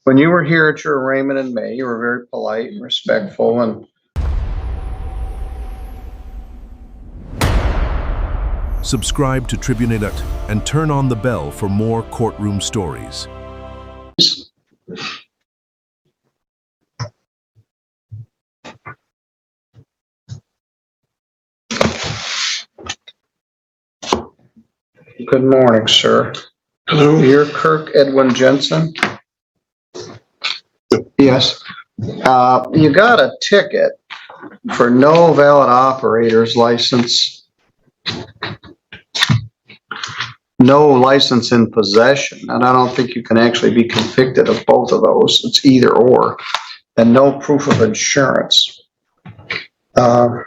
When you were here at your arraignment in May, you were very polite and respectful, and Subscribe to Tribunalite and turn on the bell for more courtroom stories. good morning, sir. Hello. You're Kirk Edwin Jensen? Yes. You got a ticket for no valid operator's license. No license in possession, and I don't think you can actually be convicted of both of those. It's either or. And no proof of insurance. Mr.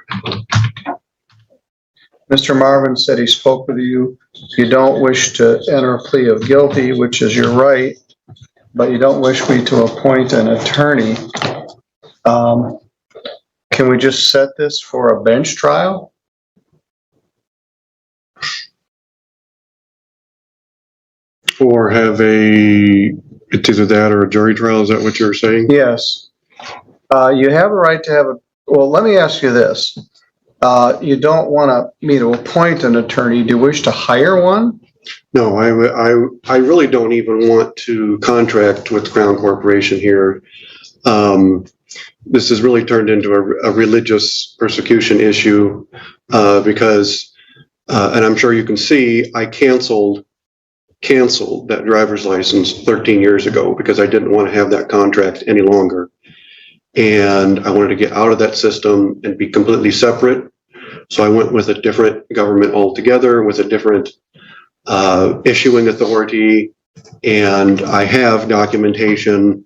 Marvin said he spoke with you. You don't wish to enter a plea of guilty, which is your right, but you don't wish me to appoint an attorney. Can we just set this for a bench trial? Or have it's either that or a jury trial, is that what you're saying? Yes. You have a right to have well, let me ask you this. You don't want me to appoint an attorney. Do you wish to hire one? No, I really don't even want to contract with the Crown Corporation here. This has really turned into a religious persecution issue because, and I'm sure you can see, I canceled that driver's license 13 years ago because I didn't want to have that contract any longer. And I wanted to get out of that system and be completely separate. So I went with a different government altogether, with a different issuing authority. And I have documentation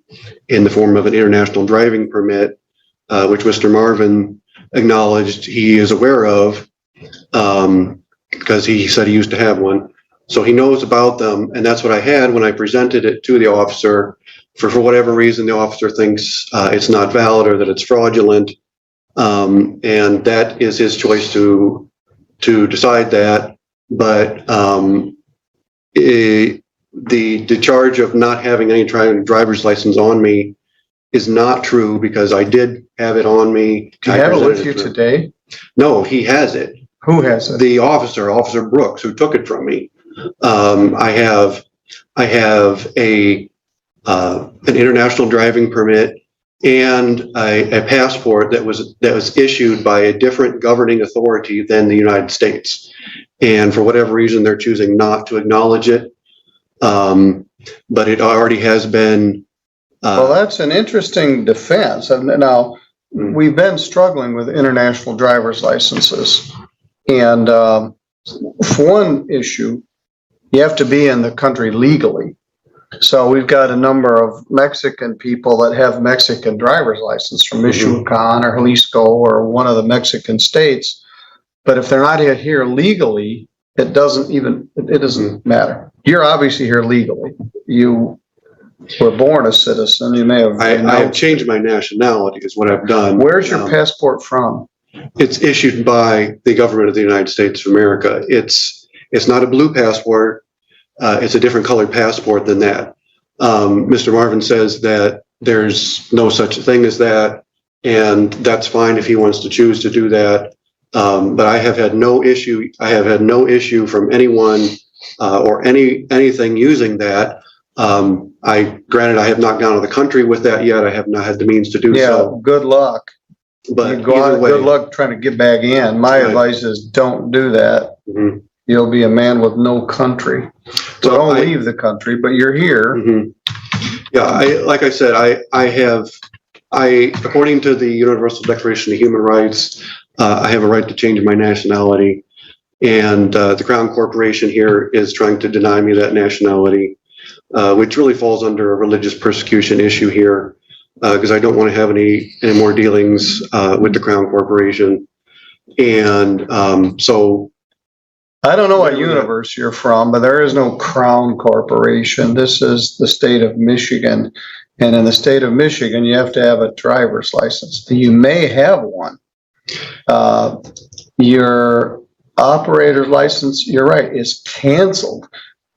in the form of an international driving permit, which Mr. Marvin acknowledged he is aware of because he said he used to have one. So he knows about them, and that's what I had when I presented it to the officer. For whatever reason, the officer thinks it's not valid or that it's fraudulent, and that is his choice to decide that. But the charge of not having any driver's license on me is not true because I did have it on me. Do you have it with you today? No, he has it. Who has it? The Officer Brooks, who took it from me. I have an international driving permit and a passport that was issued by a different governing authority than the United States. And for whatever reason, they're choosing not to acknowledge it. But it already has been. Well, that's an interesting defense. Now, we've been struggling with international driver's licenses. And for one issue, you have to be in the country legally. So we've got a number of Mexican people that have Mexican driver's license from Michoacan or Jalisco or one of the Mexican states. But if they're not here legally, it doesn't matter. You're obviously here legally. You were born a citizen. You may have. I've changed my nationality is what I've done. Where's your passport from? It's issued by the government of the United States of America. It's not a blue passport. It's a different colored passport than that. Mr. Marvin says that there's no such thing as that, and that's fine if he wants to choose to do that. But I have had no issue. I have had no issue from anyone or anything using that. Granted, I have not gone out of the country with that yet. I have not had the means to do so. Yeah, good luck. But you go out, good luck trying to get back in. My advice is don't do that. Mm-hmm. You'll be a man with no country. So don't leave the country, but you're here. Mm-hmm. Yeah, like I said, according to the Universal Declaration of Human Rights, I have a right to change my nationality. And the Crown Corporation here is trying to deny me that nationality, which really falls under a religious persecution issue here, because I don't want to have any more dealings with the Crown Corporation. And so I don't know what universe you're from, but there is no Crown Corporation. This is the state of Michigan. And in the state of Michigan, you have to have a driver's license. You may have one. Your operator's license, you're right, is canceled.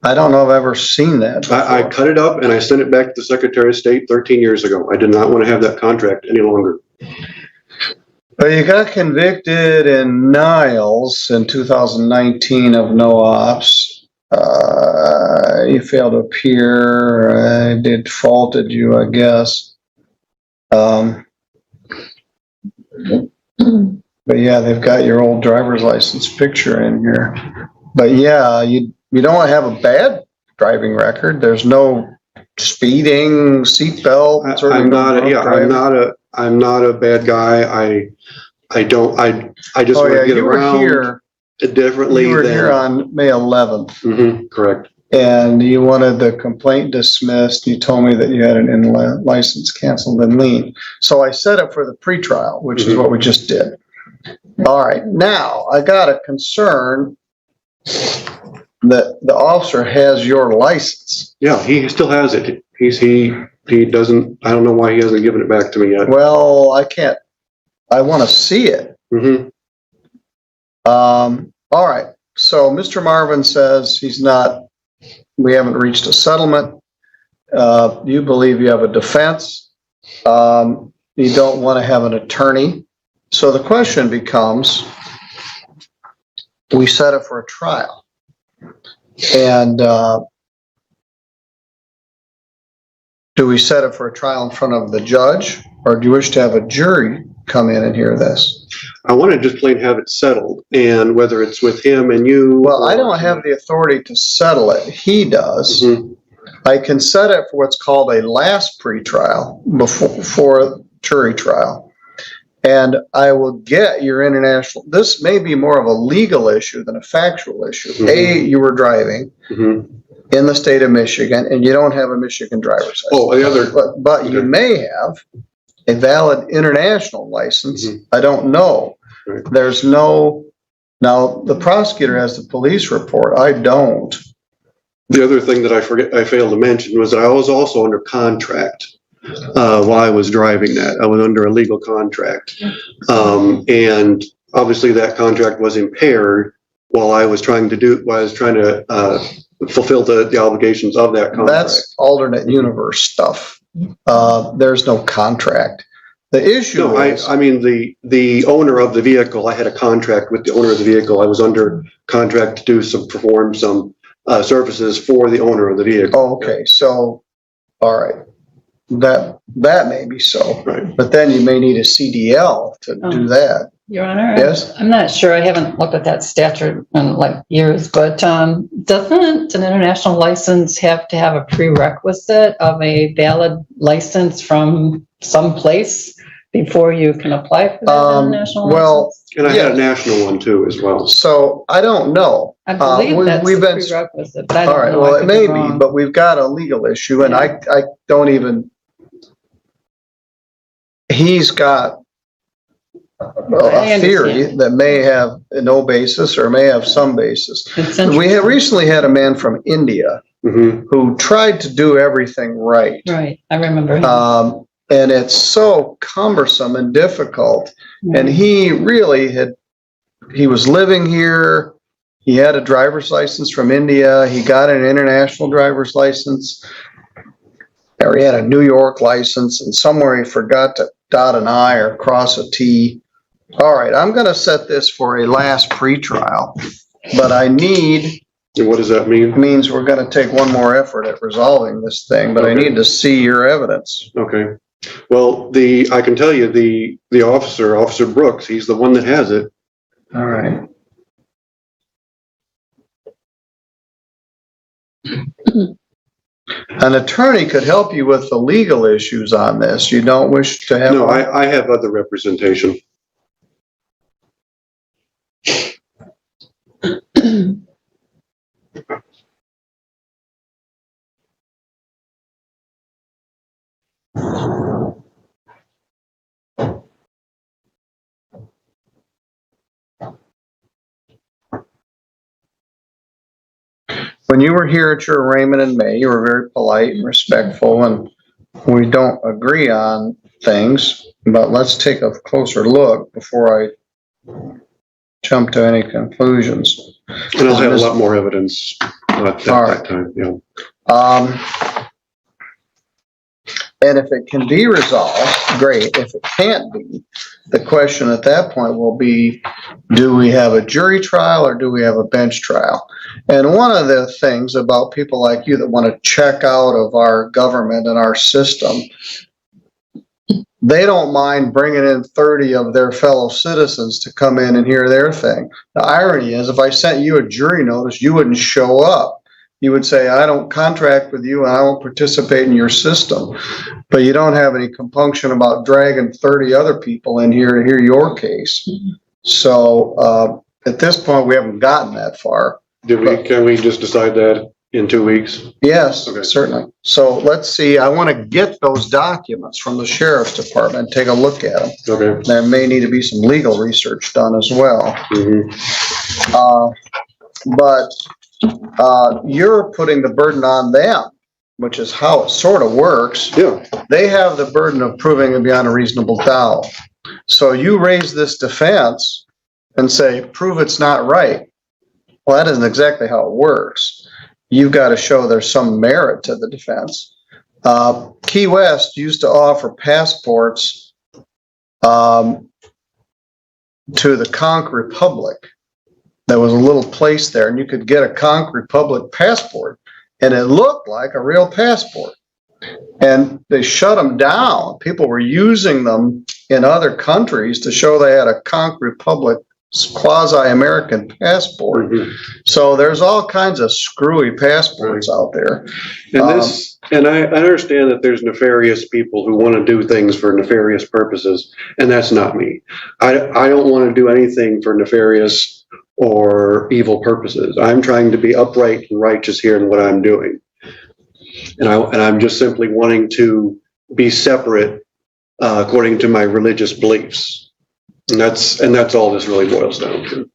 I don't know if I've ever seen that I before. cut it up and I sent it back to the Secretary of State 13 years ago. I did not want to have that contract any longer. But you got convicted in Niles in 2019 of no ops. You failed to appear. I defaulted you, I guess. But yeah, they've got your old driver's license picture in here. But yeah, you don't have a bad driving record. There's no speeding, seatbelt. I'm not a bad guy. I just want to get around here differently. You were here on May 11th. Mm-hmm, correct. And you wanted the complaint dismissed. You told me that you had an license canceled and lien. So I set it for the pretrial, which is what we just did. All right. Now I got a concern that the officer has your license. Yeah, he still has it. He doesn't. I don't know why he hasn't given it back to me yet. Well, I can't. I want to see it. Mm-hmm. All right. So Mr. Marvin says he's not. We haven't reached a settlement. You believe you have a defense. You don't want to have an attorney. So the question becomes, we set it for a trial. And do we set it for a trial in front of the judge, or do you wish to have a jury come in and hear this? I want to just plain have it settled, and whether it's with him and you. Well, I don't have the authority to settle it. He does. Mm-hmm. I can set it for what's called a last pretrial before a jury trial. And I will get your international. This may be more of a legal issue than a factual issue. Mm-hmm. You were driving in the state of Michigan, and you don't have a Michigan driver's license. Oh, the other. But okay. You may have a valid international license. I don't know. Right. There's no. Now the prosecutor has the police report. I don't. The other thing that I failed to mention was that I was also under contract while I was driving that. I was under a legal contract, and obviously that contract was impaired while I was trying to fulfill the obligations of that contract. That's alternate universe stuff. There's no contract. The issue is, I mean the owner of the vehicle. I had a contract with the owner of the vehicle. I was under contract to perform some services for the owner of the vehicle. Oh, okay. So, all right. That may be so. Right. But then you may need a CDL to do that. Your Honor? Yes? I'm not sure. I haven't looked at that statute in like years, but doesn't an international license have to have a prerequisite of a valid license from some place before you can apply for that international license? And I had a national one too as well. So I don't know. I believe that's the prerequisite, but I don't know. Well, it may be, but we've got a legal issue, and I don't even. He's got a theory that may have no basis or may have some basis. We have recently had a man from India who tried to do everything right. Right, I remember him. And it's so cumbersome and difficult. And he really he was living here. He had a driver's license from India. He got an international driver's license. Or he had a New York license, and somewhere he forgot to dot an I or cross a T. All right, I'm going to set this for a last pretrial, but I need. And what does that mean? It means we're going to take one more effort at resolving this thing, but I need to see your evidence. Okay. Well, I can tell you the Officer Brooks, he's the one that has it. All right. An attorney could help you with the legal issues on this. You don't wish to have? No, I have other representation. When you were here at your arraignment in May, you were very polite and respectful, and we don't agree on things, but let's take a closer look before I jump to any conclusions. And I'll have a lot more evidence. at All right. that time, yeah. And if it can be resolved, great. If it can't be, the question at that point will be, do we have a jury trial or do we have a bench trial? And one of the things about people like you that want to check out of our government and our system, they don't mind bringing in 30 of their fellow citizens to come in and hear their thing. The irony is, if I sent you a jury notice, you wouldn't show up. You would say, I don't contract with you and I won't participate in your system. But you don't have any compunction about dragging 30 other people in here to hear your case. So at this point, we haven't gotten that far. Can we just decide that in 2 weeks? Yes, Okay. certainly. So let's see, I want to get those documents from the sheriff's department, take a look at them. Okay. There may need to be some legal research done as well. But you're putting the burden on them, which is how it sort of works. Yeah. They have the burden of proving it beyond a reasonable doubt. So you raise this defense and say, prove it's not right. Well, that isn't exactly how it works. You've got to show there's some merit to the defense. Key West used to offer passports to the Conch Republic. There was a little place there, and you could get a Conch Republic passport, and it looked like a real passport. And they shut them down. People were using them in other countries to show they had a Conch Republic quasi-American passport. So there's all kinds of screwy passports out there. And I understand that there's nefarious people who want to do things for nefarious purposes, and that's not me. I don't want to do anything for nefarious or evil purposes. I'm trying to be upright and righteous here in what I'm doing. And I'm just simply wanting to be separate according to my religious beliefs. And that's all this really boils down to.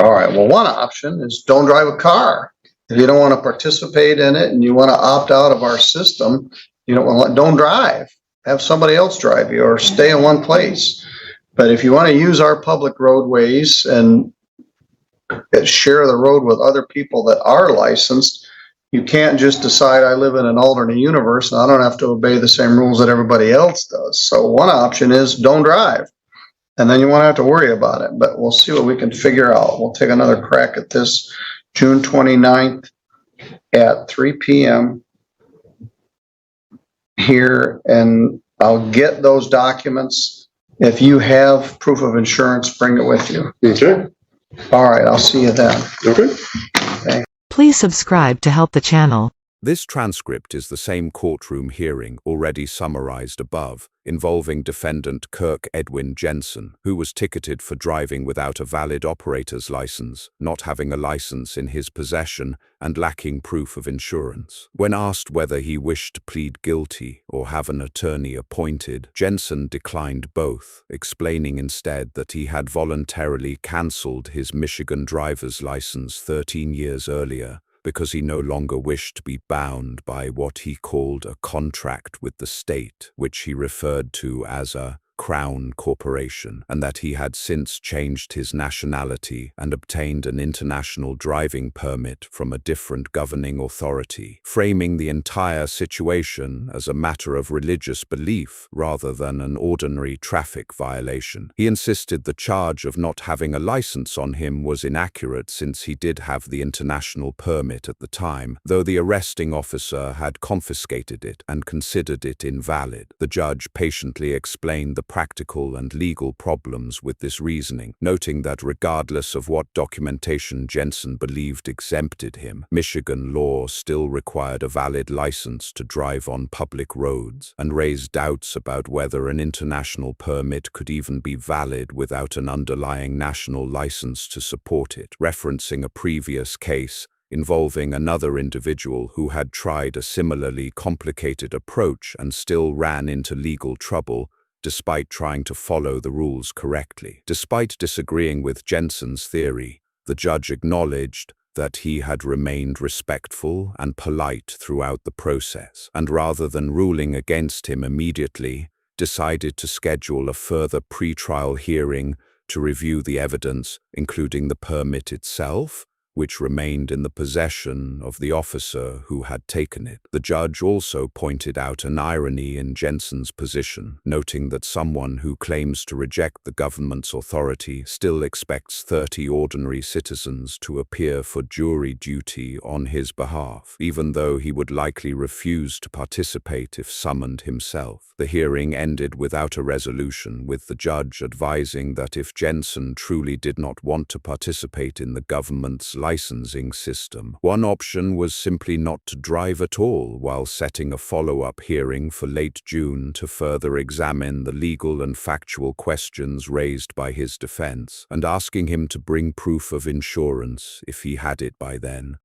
All right. Well, one option is don't drive a car. If you don't want to participate in it and you want to opt out of our system, don't drive. Have somebody else drive you or stay in one place. But if you want to use our public roadways and share the road with other people that are licensed, you can't just decide I live in an alternate universe and I don't have to obey the same rules that everybody else does. So one option is don't drive. And then you won't have to worry about it, but we'll see what we can figure out. We'll take another crack at this June 29th at 3 p.m. here, and I'll get those documents. If you have proof of insurance, bring it with you. Okay. All right, I'll see you then. Okay. Please subscribe to help the channel. This transcript is the same courtroom hearing already summarized above, involving defendant Kirk Edwin Jensen, who was ticketed for driving without a valid operator's license, not having a license in his possession, and lacking proof of insurance. When asked whether he wished to plead guilty or have an attorney appointed, Jensen declined both, explaining instead that he had voluntarily cancelled his Michigan driver's license 13 years earlier, because he no longer wished to be bound by what he called a contract with the state, which he referred to as a crown corporation, and that he had since changed his nationality and obtained an international driving permit from a different governing authority, framing the entire situation as a matter of religious belief rather than an ordinary traffic violation. He insisted the charge of not having a license on him was inaccurate since he did have the international permit at the time, though the arresting officer had confiscated it and considered it invalid. The judge patiently explained the practical and legal problems with this reasoning, noting that regardless of what documentation Jensen believed exempted him, Michigan law still required a valid license to drive on public roads, and raised doubts about whether an international permit could even be valid without an underlying national license to support it, referencing a previous case involving another individual who had tried a similarly complicated approach and still ran into legal trouble despite trying to follow the rules correctly. Despite disagreeing with Jensen's theory, the judge acknowledged that he had remained respectful and polite throughout the process, and rather than ruling against him immediately, decided to schedule a further pre-trial hearing to review the evidence, including the permit itself, which remained in the possession of the officer who had taken it. The judge also pointed out an irony in Jensen's position, noting that someone who claims to reject the government's authority still expects 30 ordinary citizens to appear for jury duty on his behalf, even though he would likely refuse to participate if summoned himself. The hearing ended without a resolution, with the judge advising that if Jensen truly did not want to participate in the government's licensing system, one option was simply not to drive at all, while setting a follow-up hearing for late June to further examine the legal and factual questions raised by his defense, and asking him to bring proof of insurance if he had it by then.